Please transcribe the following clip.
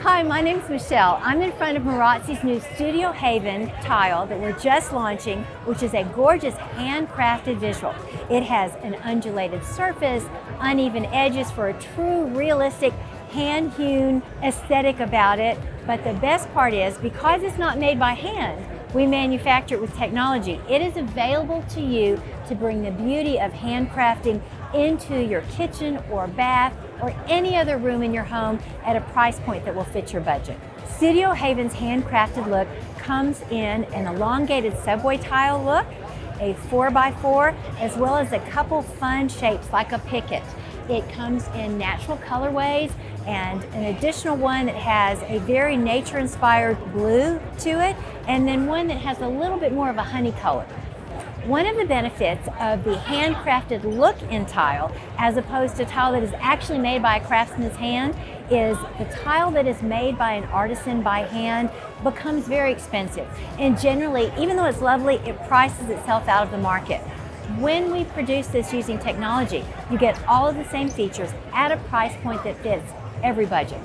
Hi, my name's Michelle. I'm in front of Marazzi's new Studio Haven tile that we're just launching, which is a gorgeous handcrafted visual. It has an undulated surface, uneven edges for a true realistic hand-hewn aesthetic about it. But the best part is, because it's not made by hand, we manufacture it with technology. It is available to you to bring the beauty of handcrafting into your kitchen or bath or any other room in your home at a price point that will fit your budget. Studio Haven's handcrafted look comes in an elongated subway tile look, a 4x4, as well as a couple fun shapes like a picket. It comes in natural colorways and an additional one that has a very nature-inspired blue to it, and then one that has a little bit more of a honey color. One of the benefits of the handcrafted look in tile, as opposed to tile that is actually made by a craftsman's hand, is the tile that is made by an artisan by hand becomes very expensive. And generally, even though it's lovely, it prices itself out of the market. When we produce this using technology, you get all of the same features at a price point that fits every budget.